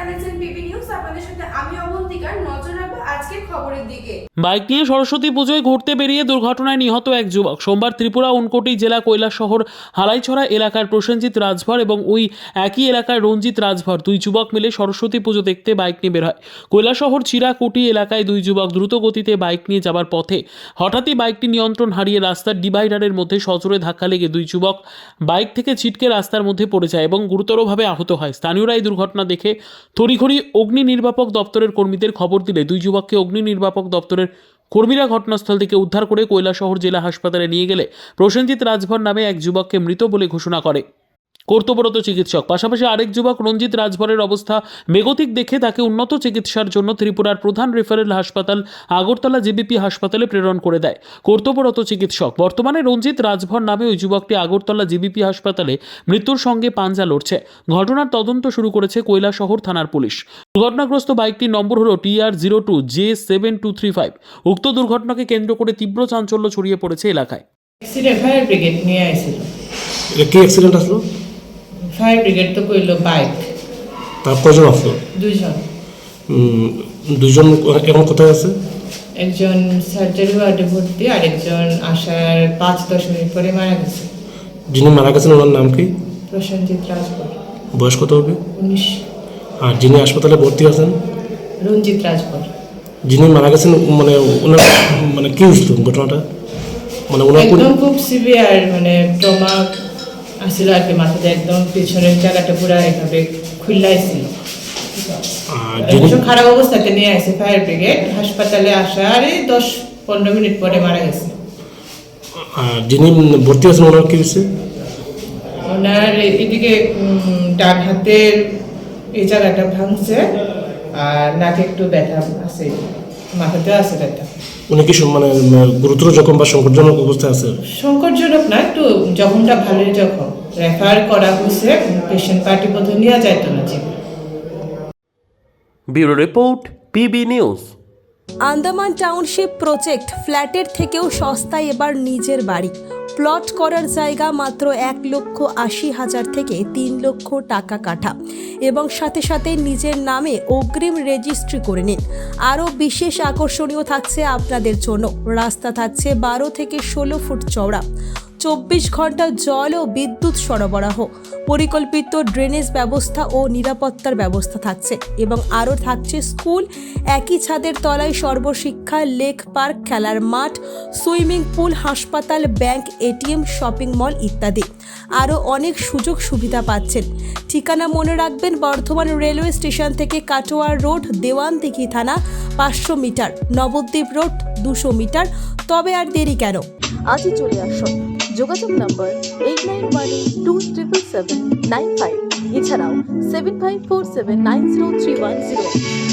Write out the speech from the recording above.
দেখছেন PB news. আপনাদের সাথে আমি অবন্তিকার। নজর রাখবো আজকের খবরের দিকে। বাইক নিয়ে সরস্বতী পুজোয় ঘুরতে বেরিয়ে দুর্ঘটনায় নিহত এক যুবক। সোমবার ত্রিপুরা উনকোটি জেলা কৈলাসহর হালাইছড়া এলাকার প্রসেনজিৎ রাজভর এবং ওই একই এলাকার রঞ্জিত রাজভর দুই যুবক মিলে সরস্বতী পুজো দেখতে বাইক নিয়ে বের হয়। কৈলাসহর চিরাকুটি এলাকায় দুই যুবক দ্রুত গতিতে বাইক নিয়ে যাবার পথে হঠাৎই বাইকটি নিয়ন্ত্রণ হারিয়ে রাস্তার ডিভাইডারের মধ্যে সজোরে ধাক্কা লেগে দুই যুবক বাইক থেকে ছিটকে রাস্তার মধ্যে পড়ে যায় এবং গুরুতরভাবে আহত হয়। স্থানীয়রা এই দুর্ঘটনা দেখে তড়িঘড়ি অগ্নি নির্বাপক দপ্তরের কর্মীদের খবর দিলে দুই যুবককে অগ্নি নির্বাপক দপ্তরের কর্মীরা ঘটনাস্থল থেকে উদ্ধার করে কৈলাসহর জেলা হাসপাতালে নিয়ে গেলে প্রসেনজিৎ রাজভর নামে এক যুবককে মৃত বলে ঘোষণা করে কর্তব্যরত চিকিৎসক। পাশাপাশি আরেক যুবক রঞ্জিত রাজভরের অবস্থা বেগতিক দেখে তাকে উন্নত চিকিৎসার জন্য ত্রিপুরার প্রধান রেফারেল হাসপাতাল আগরতলা জেবিপি হাসপাতালে প্রেরণ করে দেয় কর্তব্যরত চিকিৎসক। বর্তমানে রঞ্জিত রাজভর নামে ওই যুবকটি আগরতলা জেবিপি হাসপাতালে মৃত্যুর সঙ্গে পাঞ্জা লড়ছে। ঘটনার তদন্ত শুরু করেছে কৈলাসহর থানার পুলিশ। দুর্ঘটনাগ্রস্ত বাইকটির নম্বর হল TR02J7235। উক্ত দুর্ঘটনাকে কেন্দ্র করে তীব্র চাঞ্চল্য ছড়িয়ে পড়েছে এলাকায়। অ্যাক্সিডেন্ট ফায়ার ব্রিগেড নিয়ে আইছিল। এটা কি অ্যাক্সিডেন্ট আসলো? ফায়ার ব্রিগেড তো কইলো বাইক। তার কজন আসলো? দুইজন। দুইজন এখন কোথায় আছে? একজন সার্জারি ওয়ার্ডে ভর্তি, আরেকজন আসার 5-10 মিনিট পরে মারা গেছে। যিনি মারা গেছেন ওনার নাম কি? প্রসেনজিৎ রাজভর, বয়স কত হবে? 19। আর যিনি হাসপাতালে ভর্তি আছেন? রঞ্জিত রাজভর। যিনি মারা গেছেন মানে ওনার মানে কি হয়েছিল ঘটনাটা? মানে ওনার একদম খুব সিভিয়ার মানে ট্রমা আসছিল আর কি, মাথাতে একদম পিছনের জায়গাটা পুরো এভাবে খুললাইছিল। একদম খারাপ অবস্থাতে নিয়ে আসে ফায়ার ব্রিগেড। হাসপাতালে আসার 10-15 মিনিট পরে মারা গেছে। আর যিনি ভর্তি আছেন ওনার কি হয়েছে? ওনার এদিকে ডান হাতের এই জায়গাটা ভাঙছে, আর নাকে একটু ব্যথা আছে, মাথাতেও আছে ব্যথা। উনি কি মানে গুরুতর জখম বা সংকটজনক অবস্থায় আছে? সংকটজনক না, একটু জখমটা ভালোই জখম। রেফার করা হয়েছে, পেশেন্ট পার্টি বোধহয় নেওয়া যাইতো না। Bureau report PB news. Andaman township project ফ্ল্যাটের থেকেও সস্তায় এবার নিজের বাড়ি। প্লট করার জায়গা মাত্র 1,80,000 থেকে 3 লক্ষ টাকা কাঠা এবং সাথে সাথে নিজের নামে অগ্রিম রেজিস্ট্রি করে নিন। আরও বিশেষ আকর্ষণীয় থাকছে আপনাদের জন্য। রাস্তা থাকছে 12 থেকে 16 ফুট চওড়া, 24 ঘন্টা জল ও বিদ্যুৎ সরবরাহ, পরিকল্পিত ড্রেনেজ ব্যবস্থা ও নিরাপত্তার ব্যবস্থা থাকছে এবং আরও থাকছে স্কুল, একই ছাদের তলায় সর্বশিক্ষা, লেক পার্ক, খেলার মাঠ, সুইমিং পুল, হাসপাতাল, ব্যাংক, এটিএম, শপিং মল ইত্যাদি। আরও অনেক সুযোগ সুবিধা পাচ্ছেন। ঠিকানা মনে রাখবেন, বর্ধমান রেলওয়ে স্টেশন থেকে কাটোয়ার রোড, দেওয়ানদিঘি থানা 500 মিটার, নবদ্বীপ রোড 200 মিটার। তবে আর দেরি কেন, আজই চলে আসুন। যোগাযোগ নম্বর 8918277795, এছাড়াও 7547903101।